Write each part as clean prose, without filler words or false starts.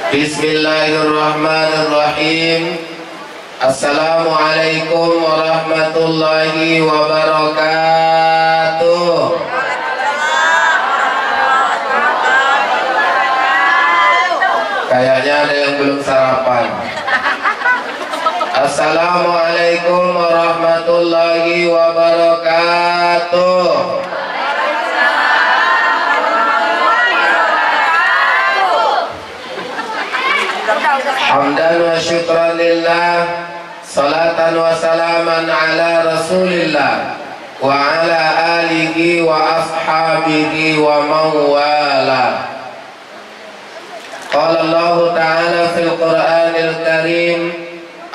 Bismillahirrahmanirrahim. Assalamualaikum warahmatullahi wabarakatuh. Kayaknya ada yang belum sarapan. Assalamualaikum warahmatullahi wabarakatuh. Hamdan wa syukran lillah, salatan wa salaman ala rasulillah wa ala alihi wa ashabihi wa mawala. Qala Allah Ta'ala fil Qur'anil Karim,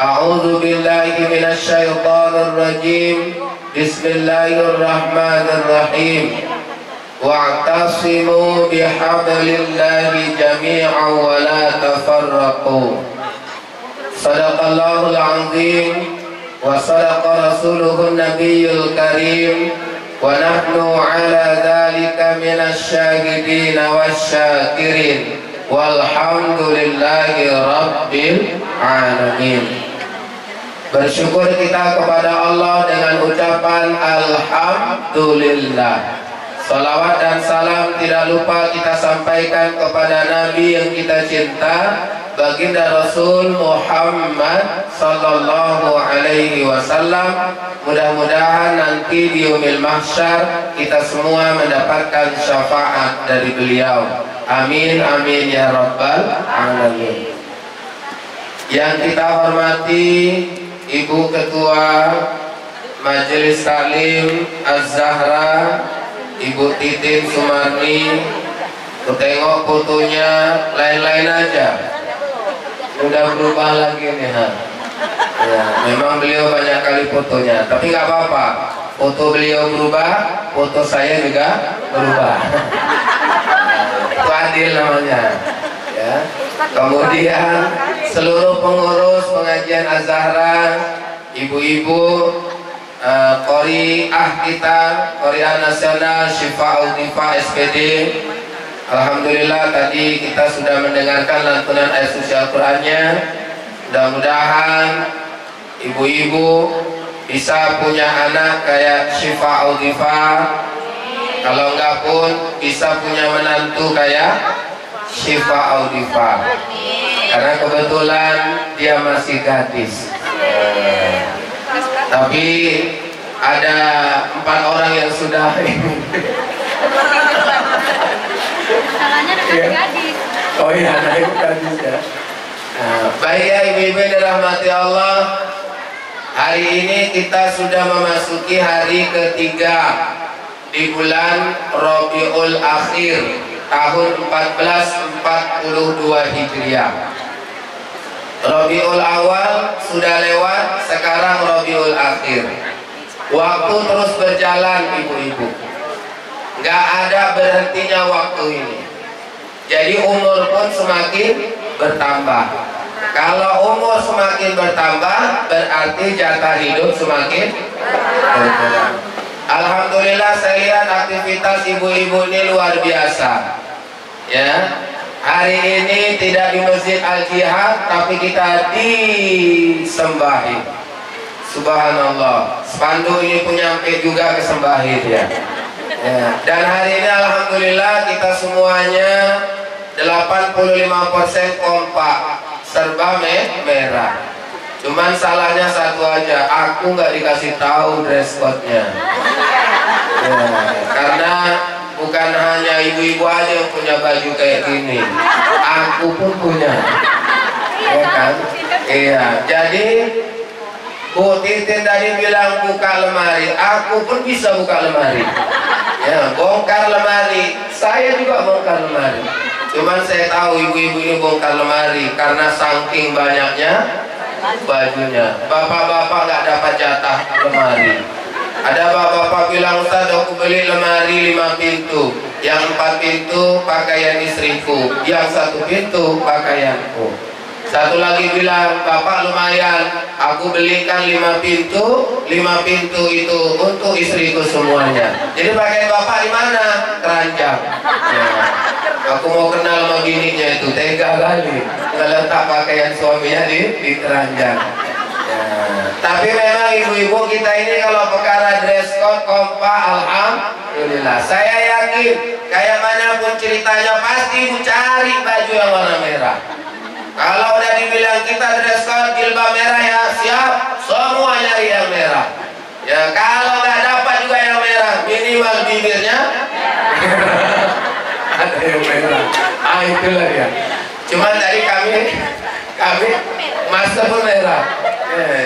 a'udzu billahi minasy syaithanir rajim. Bismillahirrahmanirrahim. Wa'tasimu bihablillahi jami'an wa la tafarraqu. Sadaqallahul azim wa sadaqa rasuluhun nabiyyul karim wa nahnu ala dhalika minasy syahidin wasyakirin walhamdulillahi rabbil alamin. Bersyukur kita kepada Allah dengan ucapan alhamdulillah. Salawat dan salam tidak lupa kita sampaikan kepada Nabi yang kita cinta, baginda Rasul Muhammad sallallahu alaihi wasallam. Mudah-mudahan nanti di yaumil mahsyar kita semua mendapatkan syafaat dari beliau. Amin amin ya rabbal alamin. Yang kita hormati Ibu Ketua Majelis Taklim Az-Zahra, Ibu Titin Sumarni. Tengok fotonya lain-lain aja, udah berubah lagi nih ha. Ya, memang beliau banyak kali fotonya, tapi nggak apa-apa. Foto beliau berubah, foto saya juga berubah. Itu adil namanya. Ya. Kemudian seluruh pengurus pengajian Az-Zahra, ibu-ibu, Qori'ah kita, Qori'ah Nasional Syifa'ul Difa SPD. Alhamdulillah tadi kita sudah mendengarkan lantunan ayat suci Al-Qur'annya. Mudah-mudahan ibu-ibu bisa punya anak kayak Syifa'ul Difa. Kalau enggak pun bisa punya menantu kayak Syifa'ul Difa. Karena kebetulan dia masih gadis. Tapi ada 4 orang yang sudah salahnya dengan gadis. Oh iya, anak itu gadis ya. Baik ya ibu-ibu yang dirahmati Allah, hari ini kita sudah memasuki hari ketiga di bulan Rabiul Akhir tahun 1442 Hijriah. Rabiul Awal sudah lewat, sekarang Rabiul Akhir. Waktu terus berjalan ibu-ibu, nggak ada berhentinya waktu ini. Jadi umur pun semakin bertambah. Kalau umur semakin bertambah, berarti jatah hidup semakin berkurang. Alhamdulillah saya lihat aktivitas ibu-ibu ini luar biasa. Ya. Hari ini tidak di Masjid Al-Jihad, tapi kita disembahi. Subhanallah. Spanduk ini pun nyampe juga ke sembahid ya. Ya. Dan hari ini alhamdulillah kita semuanya 85% kompak, serba merah. Cuman salahnya satu aja, aku nggak dikasih tahu dress code-nya. Ya. Karena bukan hanya ibu-ibu aja yang punya baju kayak gini, aku pun punya, ya kan? Iya. Jadi Bu Titin tadi bilang buka lemari, aku pun bisa buka lemari. Ya, bongkar lemari, saya juga bongkar lemari. Cuman saya tahu ibu-ibu ini bongkar lemari karena saking banyaknya bajunya. Bapak-bapak nggak dapat jatah lemari. Ada bapak-bapak bilang, Ustaz aku beli lemari 5 pintu, yang 4 pintu pakaian istriku, yang 1 pintu pakaianku. Satu lagi bilang, Bapak lumayan, aku belikan 5 pintu, 5 pintu itu untuk istriku semuanya. Jadi pakaian Bapak di mana? Keranjang. Ya. Aku mau kenal sama bininya itu, tega kali. ngeletak pakaian suaminya di keranjang. Ya. Tapi memang ibu-ibu kita ini kalau perkara dress code kompak, alhamdulillah. Saya yakin kayak manapun ceritanya pasti ibu cari baju yang warna merah. Kalau udah dibilang kita dress code jilbab merah ya siap, semua nyari yang merah. Ya kalau nggak dapat juga yang merah, minimal bibirnya ada yang merah. Ah itulah dia. Cuman tadi kami masker pun merah.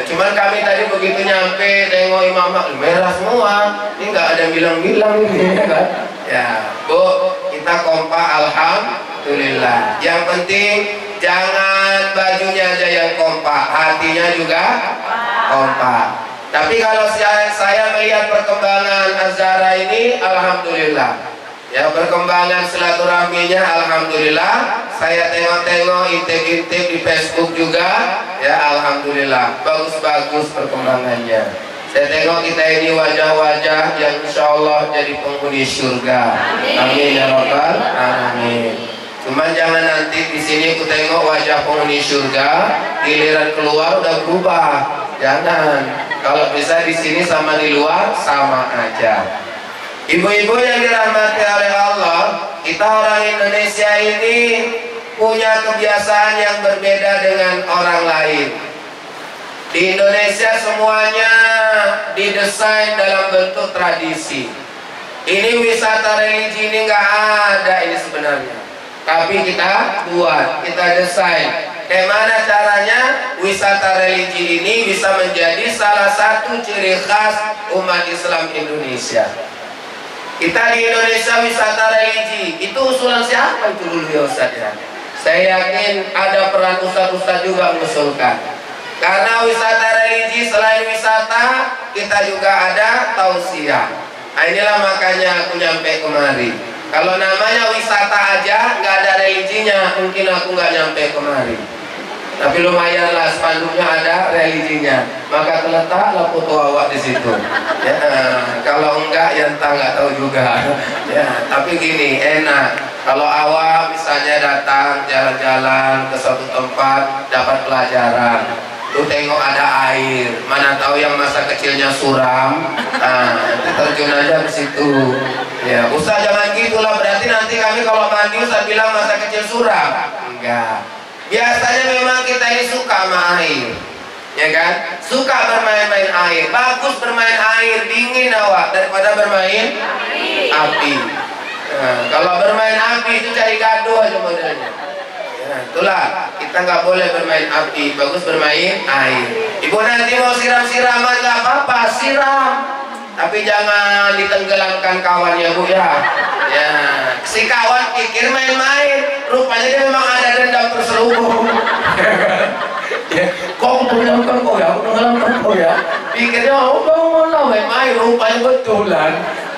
Cuman kami tadi begitu nyampe tengok imam merah semua. Ini nggak ada bilang-bilang ini ya kan? Ya Bu, kita kompak alhamdulillah. Yang penting jangan bajunya aja yang kompak, hatinya juga kompak. Tapi kalau saya melihat perkembangan Azhara ini, alhamdulillah. Ya perkembangan silaturahminya, alhamdulillah. Saya tengok-tengok, intip-intip di Facebook juga, ya alhamdulillah. Bagus-bagus perkembangannya. Saya tengok kita ini wajah-wajah yang insya Allah jadi penghuni surga. Amin ya rabbal alamin. Cuman jangan nanti di sini aku tengok wajah penghuni surga, giliran keluar udah berubah. Jangan. Kalau bisa di sini sama di luar sama aja. Ibu-ibu yang dirahmati oleh Allah, kita orang Indonesia ini punya kebiasaan yang berbeda dengan orang lain. Di Indonesia semuanya didesain dalam bentuk tradisi. Ini wisata religi ini nggak ada ini sebenarnya. Tapi kita buat, kita desain. Bagaimana caranya wisata religi ini bisa menjadi salah satu ciri khas umat Islam Indonesia. Kita di Indonesia wisata religi, itu usulan siapa itu dulu ya Ustaz ya? Saya yakin ada peran ustaz-ustaz juga mengusulkan. Karena wisata religi selain wisata, kita juga ada tausiah. Nah, inilah makanya aku nyampe kemari. Kalau namanya wisata aja, nggak ada religinya, mungkin aku nggak nyampe kemari. Tapi lumayan lah spanduknya ada religinya, maka terletaklah foto awak di situ. Ya, kalau enggak ya entah nggak tahu juga. Ya, tapi gini enak. Kalau awak misalnya datang jalan-jalan ke suatu tempat dapat pelajaran. Lu tengok ada air, mana tahu yang masa kecilnya suram, nanti terjun aja ke situ. Ya, Ustaz jangan gitulah, berarti nanti kami kalau mandi Ustaz bilang masa kecil suram. Enggak. Biasanya memang kita ini suka sama air, ya kan? Suka bermain-main air. Bagus bermain air, dingin awak daripada bermain api. Nah, kalau bermain api itu cari gaduh aja modelnya. Nah, itulah kita nggak boleh bermain api, bagus bermain air. Ibu nanti mau siram-siraman nggak apa-apa, siram. Tapi jangan ditenggelamkan kawannya Bu ya. Ya, si kawan pikir main-main, rupanya dia memang ada dendam terselubung. Ya, kok tenggelamkan kau ya, tenggelamkan kau ya. Pikirnya oh mau main-main, rupanya betulan.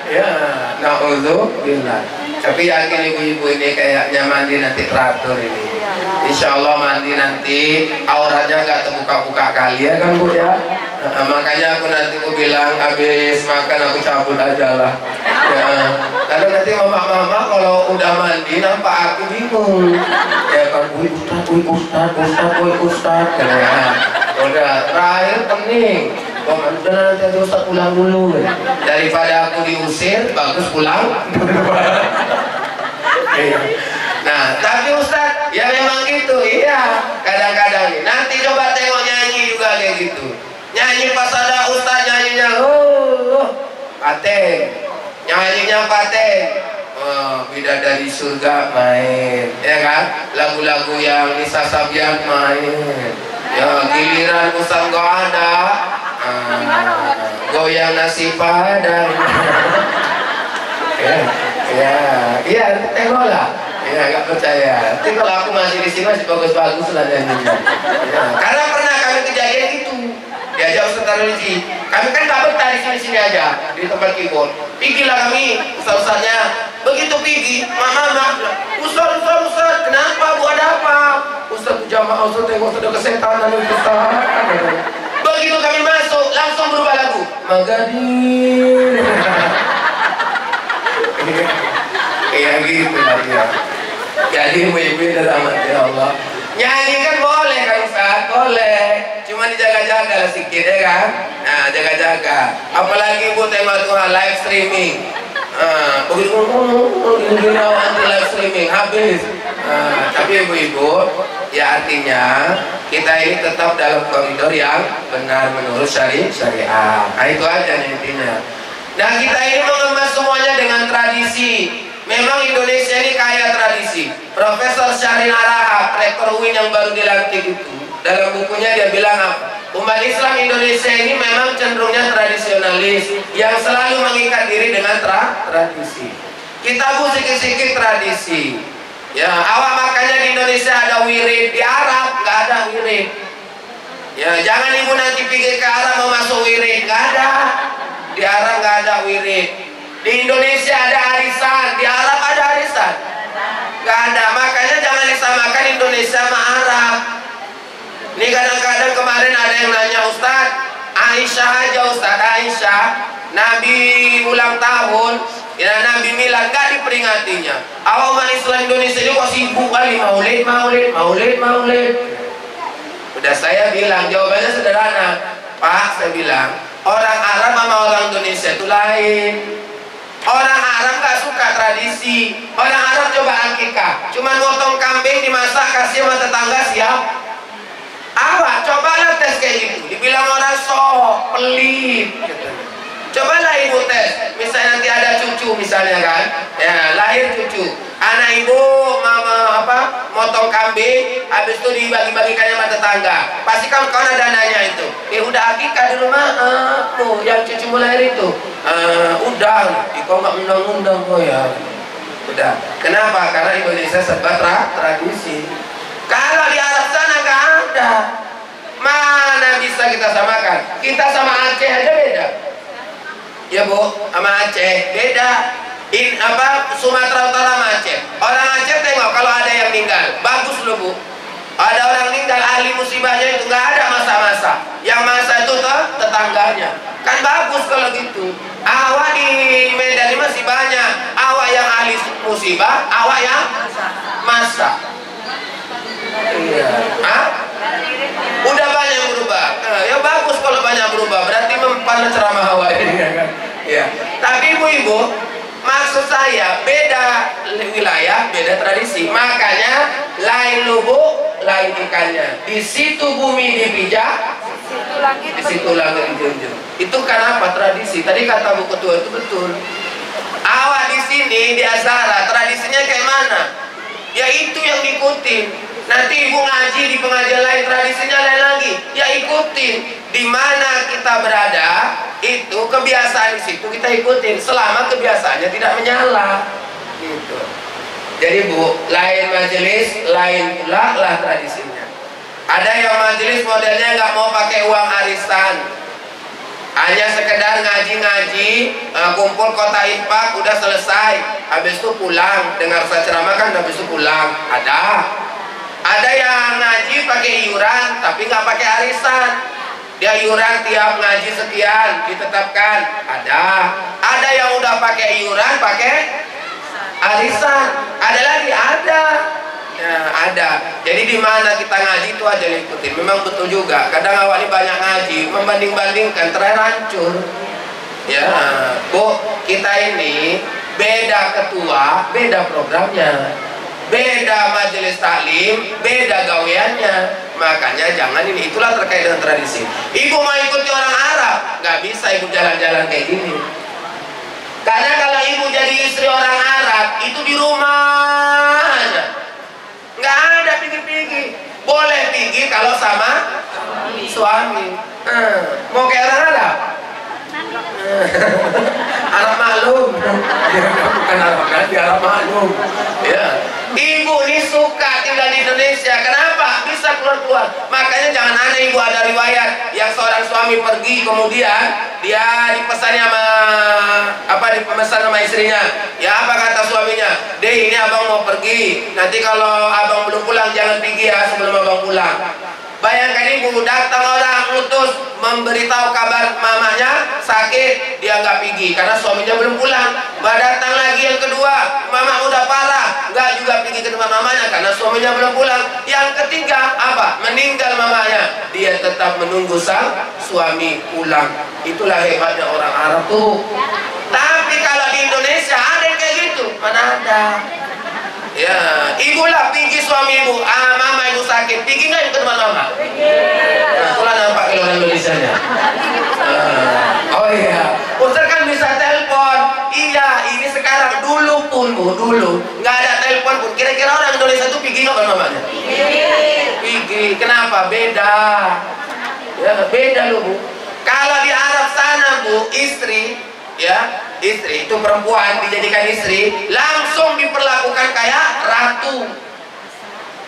Ya, na'udzubillah. Tapi yakin ibu-ibu ini kayaknya mandi nanti teratur ini. Insya Allah mandi nanti auratnya nggak terbuka-buka kali ya kan Bu ya. Makanya aku nanti aku bilang habis makan aku cabut aja lah. Ya, karena nanti mama-mama kalau udah mandi nampak aku bingung. Ya kan Ustaz. Ya, udah terakhir pening. Udah nanti ada Ustaz pulang dulu. Daripada aku diusir, bagus pulang. Nah, tapi Ustaz, ya memang gitu, iya. Kadang-kadang nih, nanti coba tengok nyanyi juga kayak gitu. Nyanyi pas ada Ustaz nyanyinya, paten. Nyanyinya paten. Bidadari surga main, ya kan? Lagu-lagu yang Nisa Sabian main. Ya giliran Ustaz nggak ada. Goyang nasi padang. Iya, tengoklah. Ya, nggak percaya. Tapi kalau aku masih di sini masih bagus-bagus lah nyanyinya. Ya, karena pernah kami kejadian gitu. Diajak Ustaz religi. Kami kan nggak betah di sini aja di tempat keyboard. Pigilah kami, Ustaz-ustaznya. Begitu pergi, mama, Ustaz, kenapa Bu, ada apa? Ustaz jamaah, Ustaz tengok sudah kesetanan Ustaz. Begitu kami masuk, langsung berubah lagu. Magadir. Kayak gitu lah ya. Jadi ibu-ibu dan rahmat ya Allah. Nyanyi kan boleh kan Ustaz, boleh. Cuma dijaga-jaga lah sedikit ya kan. Nah, jaga-jaga. Apalagi ibu tengok Tuhan live streaming. Begitu gini anti live streaming habis. Tapi ibu-ibu, ya artinya kita ini tetap dalam koridor yang benar menurut syariat. Nah, itu aja intinya. Nah, kita ini mengemas semuanya dengan tradisi. Memang Indonesia ini kaya tradisi. Profesor Syahrin Arahab, rektor UIN yang baru dilantik itu, dalam bukunya dia bilang apa? Umat Islam Indonesia ini memang cenderungnya tradisionalis, yang selalu mengikat diri dengan tradisi. Kita sikit-sikit tradisi. Ya, awak makanya di Indonesia ada wirid, di Arab nggak ada wirid. Ya, jangan ibu nanti pergi ke Arab mau masuk wirid, nggak ada. Di Arab nggak ada wirid. Di Indonesia ada arisan, di Arab ada arisan? Nggak ada. Makanya jangan disamakan Indonesia sama Arab. Ini kadang-kadang kemarin ada yang nanya, Ustadz, Aisyah aja Ustadz, Aisyah, Nabi ulang tahun, ya Nabi Milad nggak diperingatinya. Awal umat Islam Indonesia ini kok sibuk kali maulid. Udah saya bilang, jawabannya sederhana, Pak. Saya bilang, orang Arab sama orang Indonesia itu lain. Orang Arab gak suka tradisi. Orang Arab coba akikah, cuman motong kambing dimasak kasih sama tetangga siap. Awak cobalah tes kayak gitu, dibilang orang sok pelit gitu. Cobalah ibu tes, misalnya nanti ada cucu misalnya kan, ya lahir cucu, anak ibu mama motong kambing, habis itu dibagi-bagikannya sama tetangga. Pasti kawan-kawan ada nanya itu, udah akikah di rumah? Tuh yang cucu lahir itu, udah, kok nggak undang-undang kok ya. Udah, kenapa? Karena Indonesia serba tradisi. Kalau di Arab sana nggak ada, mana bisa kita samakan? Kita sama Aceh aja beda. Ya Bu, sama Aceh beda. Sumatera Utara sama Aceh. Orang Aceh tengok kalau ada yang meninggal, bagus loh Bu. Ada orang meninggal, ahli musibahnya itu nggak ada masa-masa. Yang masa itu tetangganya. Kan bagus kalau gitu. Awak di Medan ini masih banyak. Awak yang ahli musibah, awak yang masa. Iya. Udah banyak yang berubah. Ya bagus kalau banyak berubah. Berarti mempan ceramah awak ini kan. Ya. Tapi ibu-ibu, maksud saya beda wilayah, beda tradisi. Makanya lain lubuk, lain ikannya. Di situ bumi dipijak, di situ langit dijunjung. Itu kenapa tradisi? Tadi kata Bu Ketua itu betul. Awak di sini di Azhara tradisinya kayak mana? Ya itu yang diikutin. Nanti ibu ngaji di pengajian lain tradisinya lain lagi. Ya ikutin. Di mana kita berada, itu kebiasaan di situ kita ikutin. Selama kebiasaannya tidak menyala. Gitu. Jadi Bu, lain majelis, lain pula lah tradisinya. Ada yang majelis modelnya nggak mau pakai uang arisan. Hanya sekedar ngaji-ngaji, kumpul kota infak, udah selesai. Habis itu pulang, dengar saya ceramah kan habis itu pulang. Ada yang ngaji pakai iuran, tapi nggak pakai arisan. Dia iuran tiap ngaji sekian, ditetapkan. Ada yang udah pakai iuran, pakai arisan. Ada lagi, ada. Ya, ada. Jadi di mana kita ngaji itu aja ikutin. Memang betul juga. Kadang awak ini banyak ngaji, membanding-bandingkan terancur. Ya, Bu, kita ini beda ketua, beda programnya, beda majelis taklim, beda gaweannya. Makanya jangan ini. Itulah terkait dengan tradisi. Ibu mau ikuti orang Arab, nggak bisa ibu jalan-jalan kayak gini. Karena kalau ibu jadi istri orang Arab, itu di rumah aja. Nggak ada pergi-pergi. Boleh pergi kalau sama suami. Mau kayak orang Arab? Arab maklum. Bukan Arab nanti, Arab maklum. Ya. Ibu ini suka tinggal di Indonesia. Kenapa? Bisa keluar-keluar. Makanya jangan aneh ibu ada riwayat yang seorang suami pergi, kemudian dia dipesannya sama istrinya. Ya apa kata suaminya? Deh, ini abang mau pergi. Nanti kalau abang belum pulang jangan pergi ya sebelum abang pulang. Bayangkan ibu datang orang utus memberitahu kabar mamanya sakit, dia nggak pergi karena suaminya belum pulang. Datang lagi yang kedua, mama udah parah, nggak juga pergi ke tempat mamanya karena suami suaminya belum pulang. Yang ketiga apa? Meninggal mamanya, dia tetap menunggu sang suami pulang. Itulah hebatnya orang Arab tuh. Tapi kalau di Indonesia ada yang kayak gitu? Mana ada? Ya, ibu lah pergi suami ibu, mama ibu sakit, pergi nggak ke rumah mama? Nah, itulah nampak kalau Indonesia-nya. Oh iya, Ustaz kan bisa telepon. Iya, ini sekarang. Dulu pun bu, dulu nggak ada telepon pun. Kira-kira orang Indonesia itu pergi nggak ke mamanya? Pergi. Kenapa? Beda. Ya, beda loh bu. Kalau di Arab sana bu, istri, ya. Istri itu perempuan dijadikan istri langsung diperlakukan kayak ratu.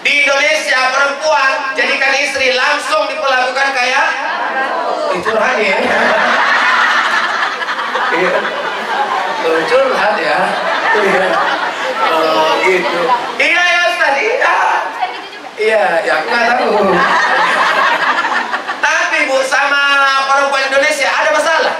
Di Indonesia perempuan jadikan istri langsung diperlakukan kayak curhat ya. Curhat ya. Oh gitu. Iya ya Ustaz, iya. Iya, ya aku nggak tahu. Tapi bu, sama perempuan Indonesia ada masalah?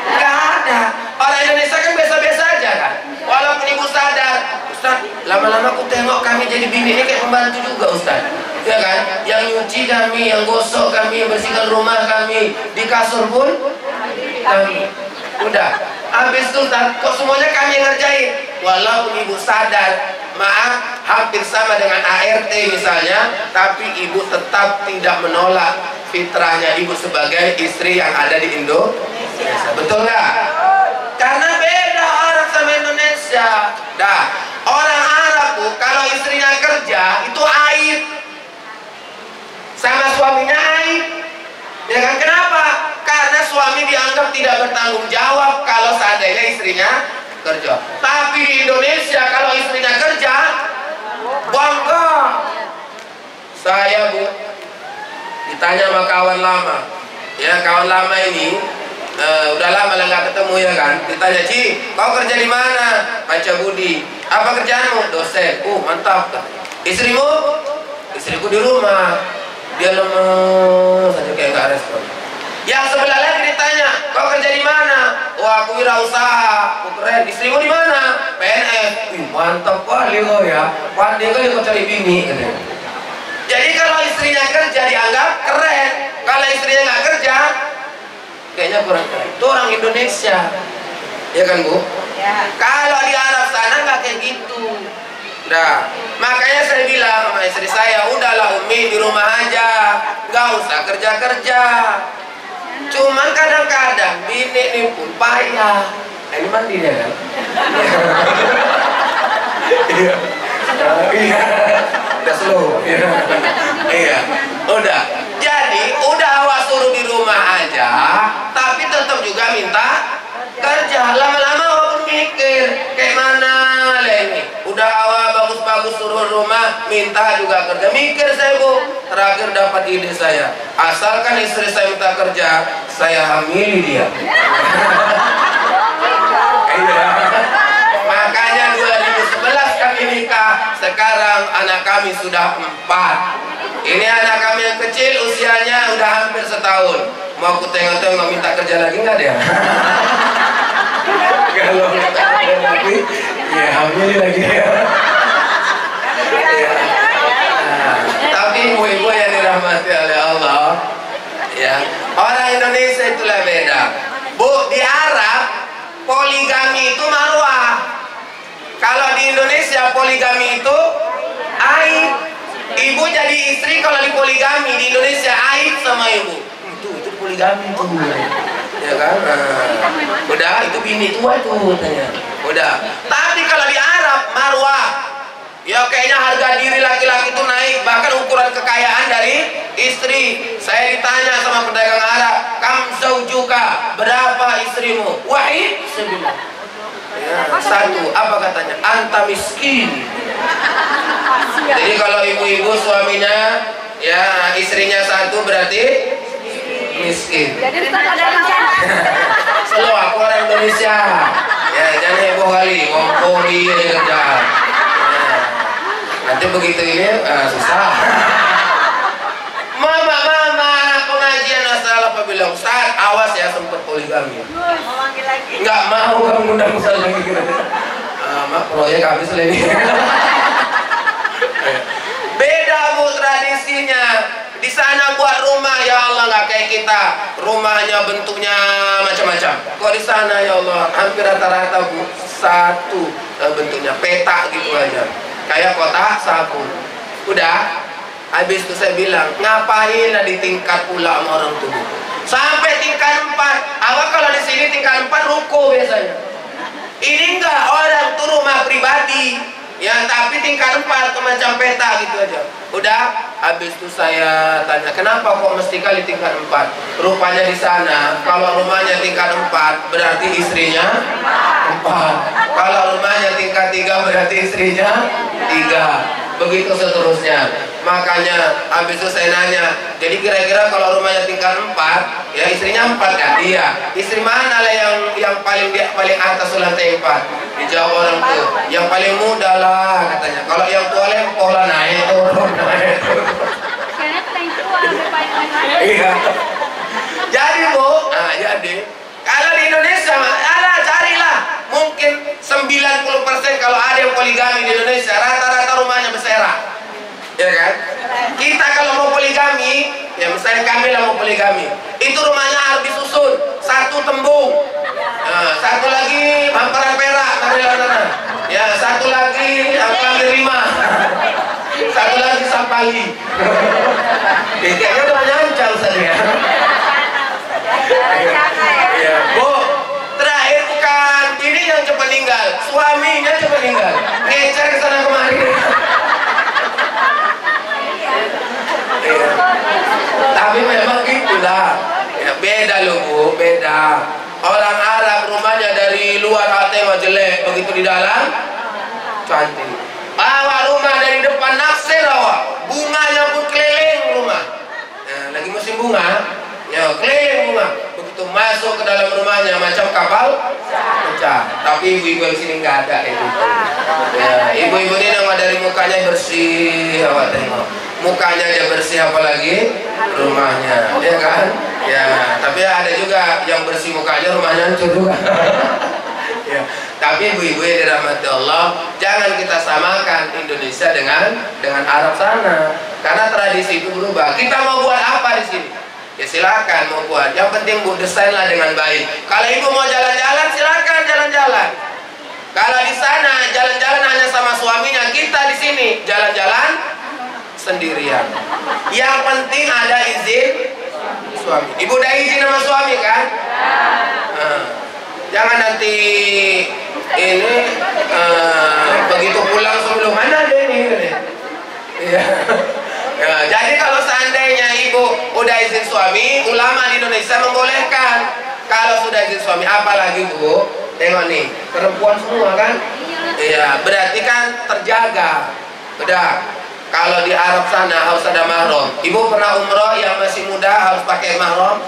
Nggak ada. Orang Indonesia kan biasa-biasa aja kan. Walaupun ibu sadar, Ustaz, lama-lama aku tengok kami jadi bini ini kayak pembantu juga Ustaz. Ya kan? Yang nyuci kami, yang gosok kami, yang bersihkan rumah kami, di kasur pun kami. Udah. Habis itu Ustaz, kok semuanya kami yang ngerjain. Walaupun ibu sadar, maaf, hampir sama dengan ART misalnya, tapi ibu tetap tidak menolak fitrahnya ibu sebagai istri yang ada di Indonesia. Betul nggak? Karena beda orang sama Indonesia. Dah, orang Arab bu, kalau istrinya kerja itu aib, sama suaminya aib. Ya kan? Kenapa? Karena suami dianggap tidak bertanggung jawab kalau seandainya istrinya kerja. Tapi di Indonesia kalau istrinya kerja, bangga. Saya bu, ditanya sama kawan lama, ya kawan lama ini. Udah lama lah nggak ketemu ya kan. Ditanya, Ci, kau kerja di mana? Baca budi. Apa kerjaanmu? Dosen. Mantap. Istrimu? Istriku di rumah. Dia lemes saja kayak nggak respon. Yang sebelah lagi ditanya, kau kerja di mana? Aku wirausaha. Keren. Istrimu di mana? PNS. Mantap kali kau ya. Pandai kali kau cari bini. Jadi kalau istrinya kerja dianggap keren. Kalau istrinya nggak kerja, kayaknya kurang keren. Itu orang Indonesia, ya kan bu? Ya. Kalau di Arab sana nggak kayak gitu. Nah, makanya saya bilang sama istri saya, udahlah Umi di rumah aja, nggak usah kerja-kerja. Cuman kadang-kadang bini ini pun payah. Ini mandi dia kan? Iya. Iya. Udah slow. Iya. Udah. Jadi udah awak suruh di rumah aja, tapi tetap juga minta kerja. Lama-lama awak pun mikir kayak mana lah ini. Udah awak bagus-bagus suruh rumah, minta juga kerja. Mikir saya bu. Terakhir dapat ide saya. Asalkan istri saya minta kerja, saya hamili dia. Makanya 2011 kami nikah. Sekarang anak kami sudah 4. Ini anak kami yang kecil usianya udah hampir setahun. Mau aku tengok-tengok minta kerja lagi nggak dia? Kalau lagi, ya hamil lagi ya. Tapi ibu-ibu yang dirahmati oleh Allah, ya orang Indonesia itulah beda. Bu, di Arab poligami itu marwah. Kalau di Indonesia poligami itu aib. Ibu jadi istri kalau di poligami di Indonesia aib sama ibu. Itu poligami tuh. Ya kan? Udah itu bini tua tuh tanya. Udah. Tapi kalau di Arab marwah. Ya kayaknya harga diri laki-laki itu naik, bahkan ukuran kekayaan dari istri. Saya ditanya sama pedagang Arab, "Kam zaujuka? Berapa istrimu?" Wahid, saya bilang. Ya, 1, apa katanya? Anta miskin. Jadi kalau ibu-ibu suaminya ya istrinya 1 berarti miskin. Jadi ada Slow, aku orang Indonesia. Ya jangan heboh kali, ngomong di kerja. Nanti begitu ini susah. Mama pengajian masalah apa bilang Ustaz, awas ya sempat poligami. Nggak mau kamu undang Ustaz lagi. Mak proyek habis lagi. rumah ya Allah nggak kayak kita, rumahnya bentuknya macam-macam. Kok di sana ya Allah hampir rata-rata Bu satu bentuknya peta gitu aja, kayak kotak sabun. Udah, habis itu saya bilang ngapain di tingkat pula sama orang tua, sampai tingkat 4. Awak kalau di sini tingkat 4 ruko biasanya. Ini enggak, orang tuh rumah pribadi ya, tapi tingkat 4 macam peta gitu aja. Udah, habis itu saya tanya kenapa kok mesti kali tingkat 4. Rupanya di sana kalau rumahnya tingkat 4 berarti istrinya 4, kalau rumahnya tingkat 3 berarti istrinya 3, begitu seterusnya. Makanya habis itu saya nanya, jadi kira-kira kalau rumahnya tingkat 4 ya istrinya 4 kan? Iya. Istri mana lah yang paling atas lantai 4? Dijawab orang tuh, yang paling muda lah katanya. Kalau yang tua lempoh lah naik turun. Kayaknya paling tua, udah paling lain. Iya. Jadi Bu, nah jadi kalau di Indonesia, carilah mungkin 90% kalau ada yang poligami di Indonesia, rata-rata rumahnya berserak. Ya kan? Kita kalau mau poligami, ya misalnya kami lah mau poligami, itu rumahnya harus disusun, satu tembung, satu lagi hamparan perak, ya satu lagi hamparan lima, satu lagi sapali. Kayaknya udah nyancal saya. Ya, Bu, terakhir bukan ini yang cepat meninggal, suaminya cepat meninggal, ngecer ke sana kemari. Tapi memang gitulah ya, beda loh Bu, beda. Orang Arab rumahnya dari luar hati jelek, begitu di dalam cantik. Awak rumah dari depan naksir awak, bunganya pun keliling rumah. Nah, lagi musim bunga ya keliling rumah, begitu masuk ke dalam rumahnya macam kapal pecah. Tapi ibu-ibu di sini nggak ada itu ya, ibu-ibu ini nama dari mukanya bersih, awak tengok mukanya aja bersih, apalagi rumahnya, ya kan? Ya, tapi ada juga yang bersih mukanya, rumahnya hancur juga. Ya, tapi ibu-ibu yang dirahmati Allah, jangan kita samakan Indonesia dengan Arab sana, karena tradisi itu berubah. Kita mau buat apa di sini? Ya silakan mau buat. Yang penting Bu desainlah dengan baik. Kalau ibu mau jalan-jalan, silakan jalan-jalan. Kalau di sana jalan-jalan hanya sama suaminya, kita di sini jalan-jalan sendirian. Yang penting ada izin suami. Ibu udah izin sama suami kan? Jangan nanti ini begitu pulang sebelum mana ada ini. Ya. Ya, jadi kalau seandainya ibu udah izin suami, ulama di Indonesia membolehkan. Kalau sudah izin suami, apalagi Bu, tengok nih, perempuan semua kan? Iya, berarti kan terjaga. Udah. Kalau di Arab sana harus ada mahram. Ibu pernah umroh yang masih muda harus pakai mahram.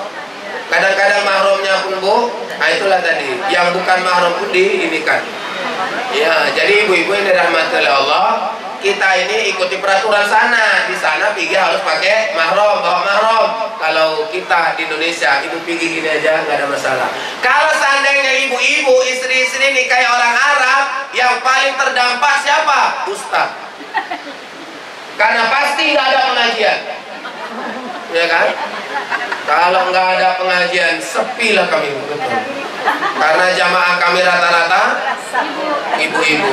Kadang-kadang mahramnya pun Bu, nah itulah tadi, yang bukan mahram pun diinikan. Ya, jadi ibu-ibu yang dirahmati oleh Allah, kita ini ikuti peraturan sana. Di sana pergi harus pakai mahram, bawa mahram. Kalau kita di Indonesia, ibu pergi gini aja nggak ada masalah. Kalau seandainya ibu-ibu, istri-istri ini kayak orang Arab, yang paling terdampak siapa? Ustaz. Karena pasti nggak ada pengajian, ya kan? Kalau nggak ada pengajian, sepi lah kami betul. Karena jamaah kami rata-rata ibu-ibu.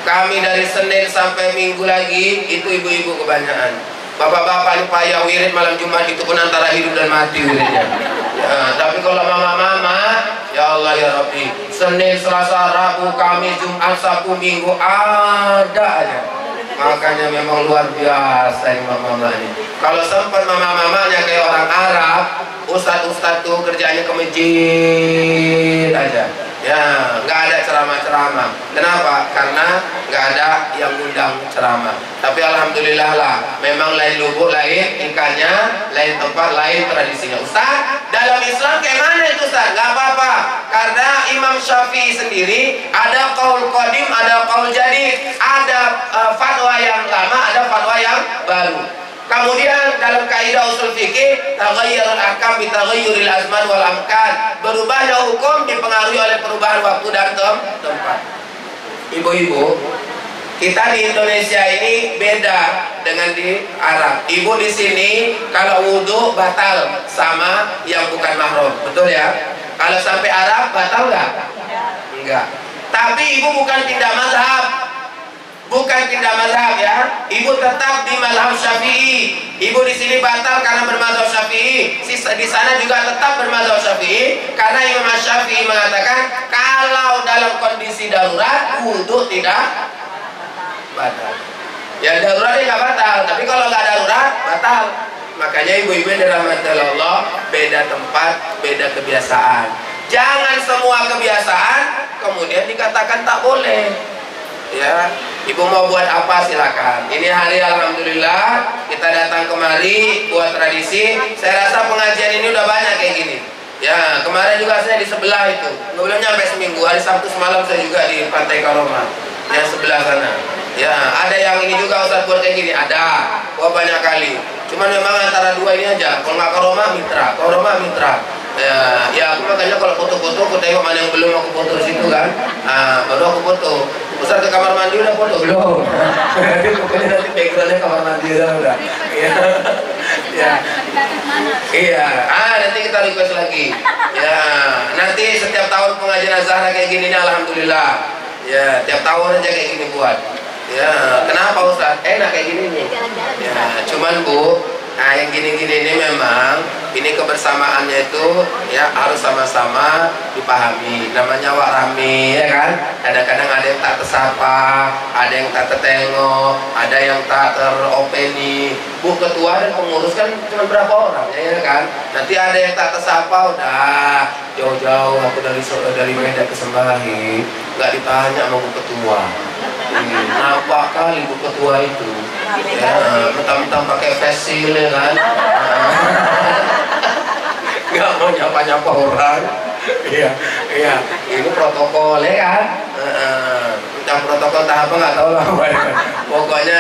Kami dari Senin sampai Minggu lagi itu ibu-ibu kebanyakan. Bapak-bapak ini payah wirid malam Jumat itu pun antara hidup dan mati wiridnya. Ya, tapi kalau mama-mama, ya Allah ya Rabbi, Senin, Selasa, Rabu, Kamis, Jumat, Sabtu, Minggu ada aja. Makanya memang luar biasa ini mama-mama ini. Kalau sempat mama-mamanya kayak orang Arab, ustadz-ustadz tuh kerjanya ke masjid aja. Ya, nggak ada ceramah-ceramah. Kenapa? Karena nggak ada yang undang ceramah. Tapi alhamdulillah lah, memang lain lubuk, lain ikannya, lain tempat, lain tradisinya. Ustaz, dalam Islam kayak mana itu Ustaz? Nggak apa-apa. Karena Imam Syafi'i sendiri ada qaul qadim, ada qaul jadid, ada fatwa yang lama, ada fatwa yang baru. Kemudian dalam kaidah usul fikih, taghayyurul ahkam bi taghayyuril azman wal amkan. Berubahnya hukum dipengaruhi oleh perubahan waktu dan tempat. Ibu-ibu, kita di Indonesia ini beda dengan di Arab. Ibu di sini kalau wudhu batal sama yang bukan mahram, betul ya? Kalau sampai Arab batal nggak? Enggak. Tapi ibu bukan pindah mazhab, bukan pindah mazhab ya. Ibu tetap di mazhab Syafi'i. Ibu di sini batal karena bermazhab Syafi'i. Di sana juga tetap bermazhab Syafi'i karena Imam Syafi'i mengatakan kalau dalam kondisi darurat wudhu tidak batal. Ya darurat nggak batal, tapi kalau nggak darurat batal. Makanya ibu-ibu yang dirahmati Allah, beda tempat, beda kebiasaan. Jangan semua kebiasaan kemudian dikatakan tak boleh. Ya, ibu mau buat apa silakan. Ini hari alhamdulillah kita datang kemari buat tradisi. Saya rasa pengajian ini udah banyak kayak gini. Ya, kemarin juga saya di sebelah itu. Belum nyampe seminggu, hari Sabtu semalam saya juga di Pantai Karoma. Yang sebelah sana. Ya, ada yang ini juga Ustaz buat kayak gini, ada. Wah banyak kali. Cuman memang antara dua ini aja. Kalau nggak Karoma mitra, Karoma mitra. Ya aku makanya kalau foto-foto aku tengok mana yang belum aku foto di situ kan. Baru aku foto. Ustaz ke kamar mandi udah foto belum? Nanti pokoknya nanti backgroundnya kamar mandi udah. Ya. Ya. Iya. Nanti kita request lagi. Ya. Nanti setiap tahun pengajian Az-Zahra kayak gini nih alhamdulillah. Ya, tiap tahun aja kayak gini buat. Ya, kenapa Ustaz? Enak kayak gini nih. Ya, cuman Bu, yang gini-gini ini memang ini kebersamaannya itu ya harus sama-sama dipahami. Namanya warami ya kan. Kadang-kadang ada yang tak tersapa, ada yang tak tertengok, ada yang tak teropeni. Bu ketua dan pengurus kan cuma berapa orang ya kan. Nanti ada yang tak tersapa udah jauh-jauh aku dari Medan ke Sembahi, nggak ditanya sama bu ketua. Nampak kali bu ketua itu. Ya, mentang-mentang pakai facial ya kan. Nggak mau nyapa-nyapa orang. Iya, iya. Ini protokol ya kan. Tentang protokol tahap nggak tahu lah. Pokoknya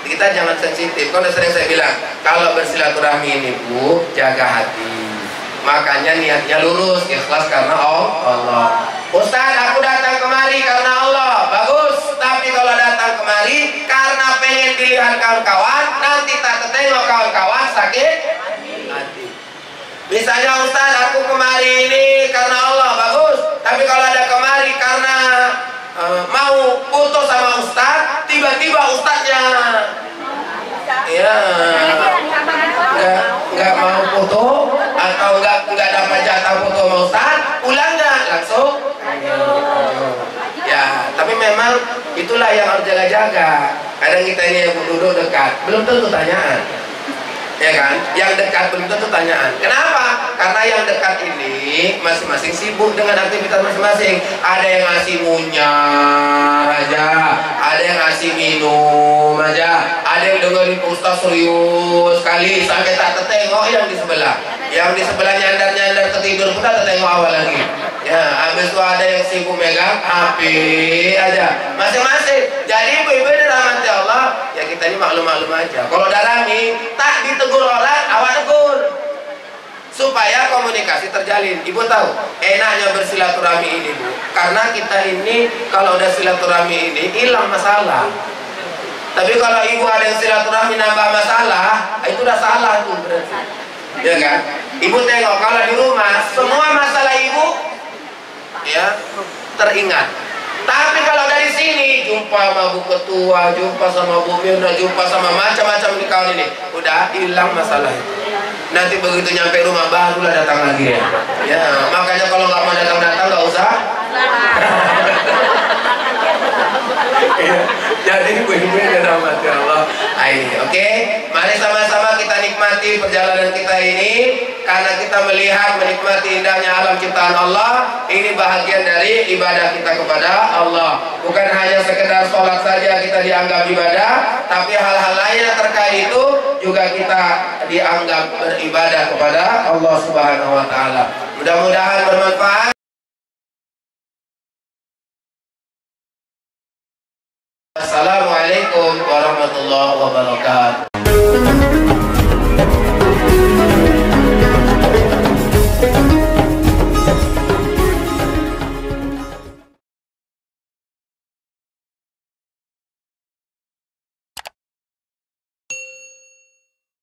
kita jangan sensitif. Kan udah sering saya bilang, kalau bersilaturahmi ini Bu, jaga hati. Makanya niatnya lurus, ikhlas karena Allah. Ustaz, aku datang kemari karena Allah. Bagus, tapi kalau datang kemari karena pengen dilihat kawan-kawan, nanti tak ketengok kawan-kawan sakit hati. Misalnya Ustaz, aku kemari ini karena Allah. Bagus, tapi kalau ada kemari karena mau foto sama Ustaz, tiba-tiba Ustaznya ya nggak mau foto atau nggak dapat jatah foto sama Ustaz, pulang nggak langsung. Ya, tapi memang itulah yang harus jaga-jaga. Kadang kita ini yang duduk dekat, belum tentu tanyaan. Ya kan? Yang dekat belum tentu tanyaan. Kenapa? Karena yang dekat ini masing-masing sibuk dengan aktivitas masing-masing. Ada yang ngasih munyah aja, ada yang ngasih minum aja, ada yang dengerin Ustaz serius sekali sampai tak tertengok yang di sebelah. Yang di sebelah nyandar-nyandar ketidur pun tak tertengok awal lagi. Ya, habis itu ada yang sibuk megang HP aja, masing-masing. Jadi ibu-ibu dirahmati Allah, ya kita ini maklum-maklum aja. Kalau darami tak ditegur orang, awak tegur supaya komunikasi terjalin. Ibu tahu enaknya bersilaturahmi ini Bu, karena kita ini kalau udah silaturahmi ini hilang masalah. Tapi kalau ibu ada yang silaturahmi nambah masalah, itu udah salah tuh berarti. Ya kan? Ibu tengok kalau di rumah semua masalah ibu ya teringat. Tapi kalau dari sini jumpa sama bu ketua, jumpa sama bu Mirna, jumpa sama macam-macam di kawan ini, udah hilang masalah itu. Nanti begitu nyampe rumah barulah datang lagi ya. Ya, makanya kalau nggak mau datang-datang nggak usah. Jadi ibu-ibu yang dirahmati Allah. Oke, mari sama-sama kita nikmati perjalanan kita ini. Karena kita melihat, menikmati indahnya alam ciptaan Allah. Ini bahagian dari ibadah kita kepada Allah. Bukan hanya sekedar sholat saja kita dianggap ibadah, tapi hal-hal lain yang terkait itu juga kita dianggap beribadah kepada Allah Subhanahu wa Ta'ala. Mudah-mudahan bermanfaat. Assalamualaikum warahmatullahi wabarakatuh.